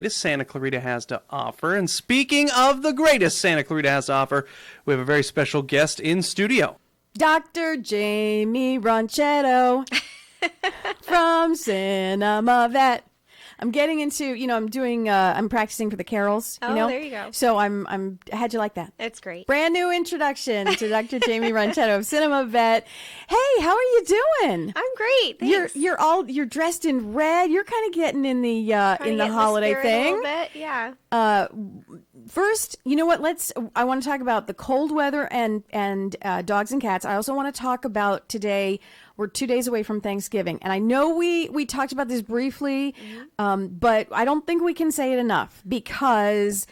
Santa Clarita has to offer. And speaking of the greatest Santa Clarita has to offer, we have a very special guest in studio. Dr. Jaimie Ronchetto from Cinema Vet. I'm getting into, I'm practicing for the carols. Oh, there you go. So how'd you like that? It's great. Brand new introduction to Dr. Jaimie Ronchetto of Cinema Vet. Hey, how are you doing? I'm great. Thanks. You're dressed in red. You're kind of getting in the holiday thing. A little bit, yeah. First, you know what? I want to talk about the cold weather and dogs and cats. I also want to talk about today. We're 2 days away from Thanksgiving. And I know we talked about this briefly, but I don't think we can say it enough because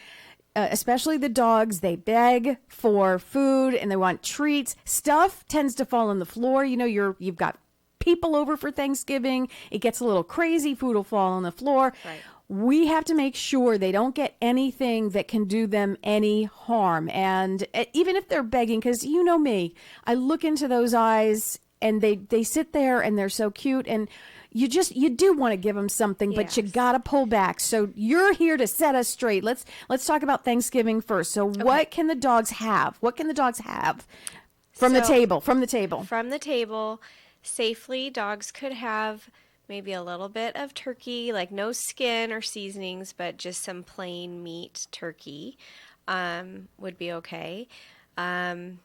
especially the dogs, they beg for food and they want treats. Stuff tends to fall on the floor. You know, you've got people over for Thanksgiving. It gets a little crazy. Food will fall on the floor. Right. We have to make sure they don't get anything that can do them any harm. And even if they're begging, because you know me, I look into those eyes and they sit there and they're so cute. And you do want to give them something, but you got to pull back. So you're here to set us straight. Let's talk about Thanksgiving first. So what can the dogs have? What can the dogs have from the table? From the table, safely, dogs could have maybe a little bit of turkey, like no skin or seasonings, but just some plain meat turkey would be okay. There's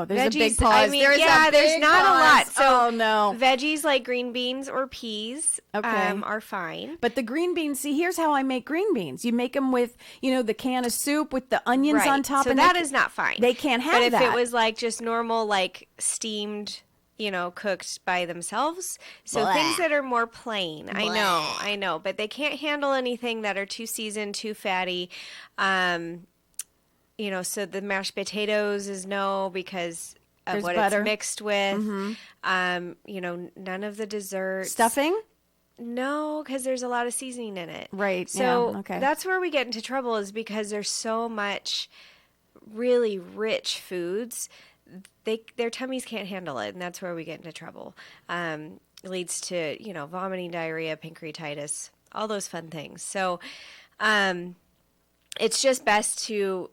veggies, a big pause. I mean, there's not a lot. So no. Veggies like green beans or peas are fine. But the green beans, see, here's how I make green beans. You make them with, the can of soup with the onions on top. So and that is not fine. They can't have that. But if it was like just normal, like steamed, cooked by themselves. So things that are more plain. Blah. I know. But they can't handle anything that are too seasoned, too fatty. So the mashed potatoes is no because of There's what butter. It's mixed with. Mm-hmm. None of the desserts. Stuffing? No, because there's a lot of seasoning in it. Right. So okay. That's where we get into trouble is because there's so much really rich foods. Their tummies can't handle it, and that's where we get into trouble. It leads to, vomiting, diarrhea, pancreatitis, all those fun things. So it's just best to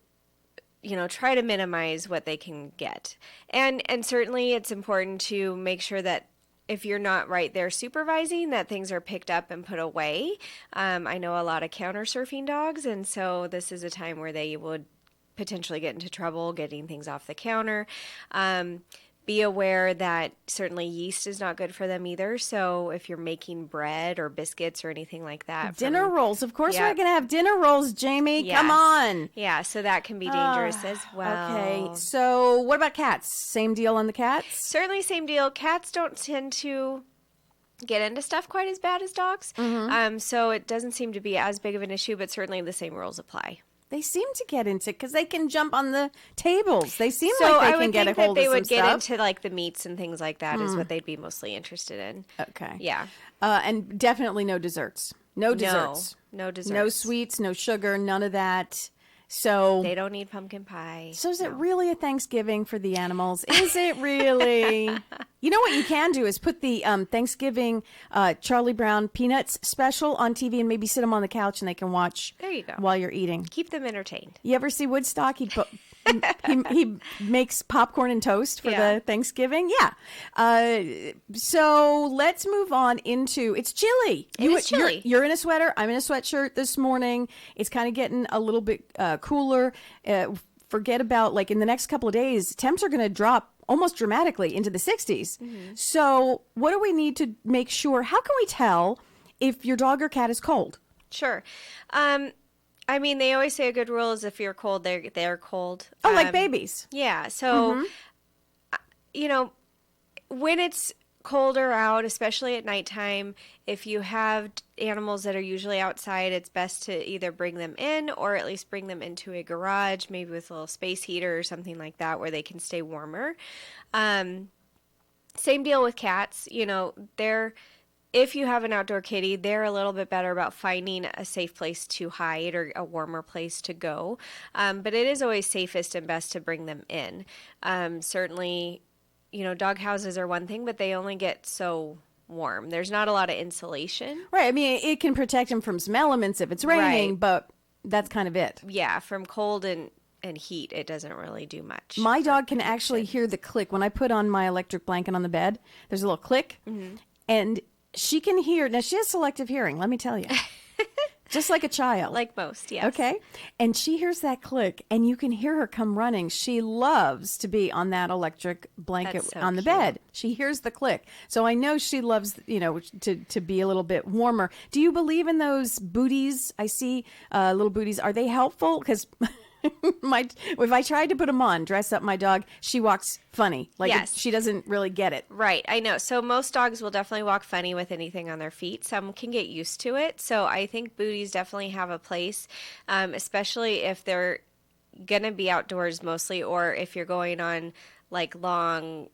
try to minimize what they can get. And certainly it's important to make sure that if you're not right there supervising, that things are picked up and put away. I know a lot of counter surfing dogs, and so this is a time where they would potentially get into trouble getting things off the counter. Be aware that certainly yeast is not good for them either. So if you're making bread or biscuits or anything like that. Dinner rolls. Of course we're going to have dinner rolls, Jaimie. Yes. Come on. Yeah, so that can be dangerous as well. Okay, so what about cats? Same deal on the cats? Certainly same deal. Cats don't tend to get into stuff quite as bad as dogs. Mm-hmm. So it doesn't seem to be as big of an issue, but certainly the same rules apply. They seem to get into because they can jump on the tables. They seem like they can get a hold of some stuff. So I would think that they would get into like the meats and things like that is what they'd be mostly interested in. Okay. Yeah. And definitely no desserts. No desserts. No desserts. No sweets, no sugar, none of that. So they don't need pumpkin pie. So is it really a Thanksgiving for the animals? Is it really? You know what you can do is put the Thanksgiving Charlie Brown Peanuts special on TV and maybe sit them on the couch and they can watch. There you go. While you're eating. Keep them entertained. You ever see Woodstock? He makes popcorn and toast for the Thanksgiving. Yeah. So let's move on into it's chilly. It's chilly. You're in a sweater. I'm in a sweatshirt this morning. It's kind of getting a little bit cooler. Forget about like in the next couple of days, temps are going to drop almost dramatically into the 60s. Mm-hmm. So what do we need to make sure? How can we tell if your dog or cat is cold? Sure. I mean, they always say a good rule is if you're cold, they're cold. Oh, like babies. Yeah. So, when it's colder out, especially at nighttime, if you have animals that are usually outside, it's best to either bring them in or at least bring them into a garage, maybe with a little space heater or something like that where they can stay warmer. Same deal with cats. If you have an outdoor kitty, they're a little bit better about finding a safe place to hide or a warmer place to go. But it is always safest and best to bring them in. Certainly, dog houses are one thing, but they only get so warm. There's not a lot of insulation. Right. I mean, it can protect him from some elements if it's raining, Right. but that's kind of it. Yeah, from cold and heat, it doesn't really do much. My dog can actually hear the click when I put on my electric blanket on the bed. There's a little click, and she can hear. Now, she has selective hearing, let me tell you. Just like a child. Like most, yes. Okay. And she hears that click, and you can hear her come running. She loves to be on that electric blanket That's so on the cute. bed. She hears the click. So I know she loves, to be a little bit warmer. Do you believe in those booties? I see little booties. Are they helpful? Because if I tried to put them on, dress up my dog, she walks funny. Like Yes. she doesn't really get it. Right, I know. So most dogs will definitely walk funny with anything on their feet. Some can get used to it. So I think booties definitely have a place, especially if they're going to be outdoors mostly, or if you're going on like long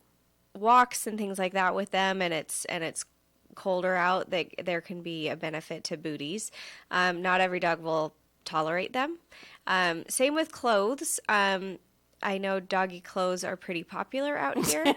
walks and things like that with them, and it's colder out, there can be a benefit to booties. Not every dog will tolerate them. Same with clothes. I know doggy clothes are pretty popular out here.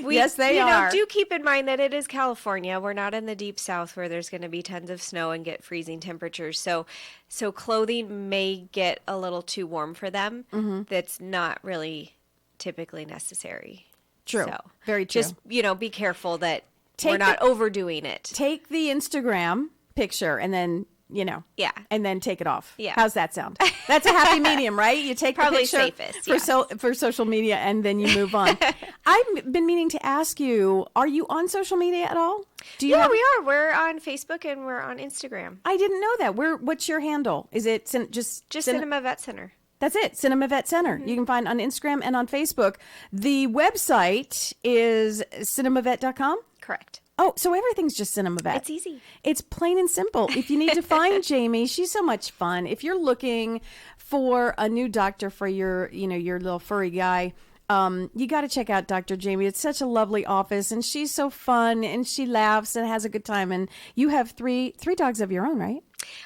Yes, they are. Do keep in mind that it is California. We're not in the deep south where there's going to be tons of snow and get freezing temperatures. So clothing may get a little too warm for them. That's not really typically necessary. True. So Very true. just, be careful that we're Take not overdoing it. Take the Instagram picture and then, Yeah. and then take it off. Yeah. How's that sound? That's a happy medium, right? You take Probably the picture safest, for social media and then you move on. I've been meaning to ask you, are you on social media at all? Do you Yeah, have- we are. We're on Facebook and we're on Instagram. I didn't know that. What's your handle? Is it just Cinema Vet Center. That's it, Cinema Vet Center. You can find on Instagram and on Facebook. The website is cinemavet.com. Correct. Oh, so everything's just Cinema Vet. It's easy. It's plain and simple. If you need to find Jaimie, she's so much fun. If you're looking for a new doctor for your little furry guy, you got to check out Dr. Jaimie. It's such a lovely office, and she's so fun, and she laughs and has a good time. And you have three dogs of your own, right?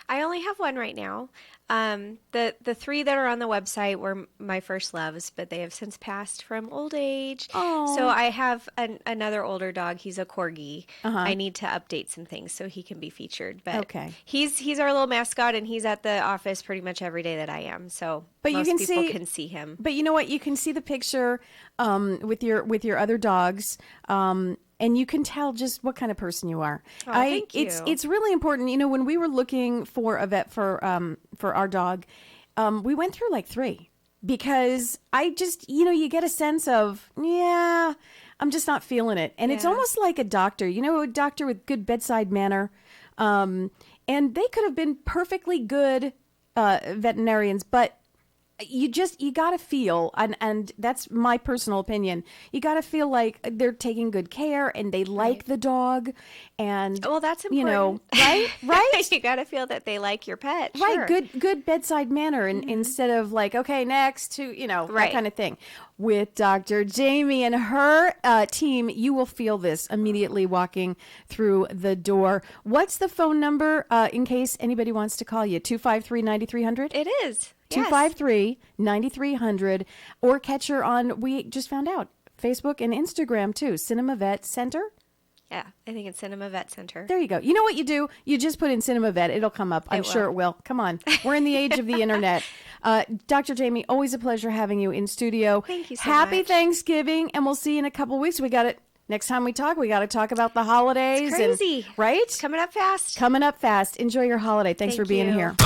I only have one right now. The three that are on the website were my first loves, but they have since passed from old age. Oh. So I have another older dog. He's a corgi. I need to update some things so he can be featured. But Okay. he's our little mascot, and he's at the office pretty much every day that I am. So But most you can people see, can see him. But you know what? You can see the picture with your other dogs. And you can tell just what kind of person you are. Oh, thank you. It's really important. When we were looking for a vet for our dog, we went through like 3 because I just you get a sense of I'm just not feeling it, and it's Yeah. almost like a doctor. A doctor with good bedside manner, and they could have been perfectly good veterinarians, but you got to feel, and that's my personal opinion, you got to feel like they're taking good care and they like the dog, and Well, that's important. right You got to feel that they like your pet. right, Sure. good bedside manner, and instead of like, okay, next to that Right. kind of thing. With Dr. Jaimie and her team, you will feel this immediately walking through the door. What's the phone number in case anybody wants to call you? 253-9300? It is. Yes. 253-9300, or catch her on, we just found out, Facebook and Instagram too, Cinema Vet Center. Yeah, I think it's Cinema Vet Center. There you go. You know what you do? You just put in Cinema Vet. It'll come up. I'm sure it will. Come on. We're in the age of the internet. Dr. Jaimie, always a pleasure having you in studio. Thank you so Happy much. Thanksgiving, and we'll see you in a couple weeks. Next time we talk, we got to talk about the holidays. It's crazy. Right? Coming up fast. Coming up fast. Enjoy your holiday. Thanks for Thank being you. here.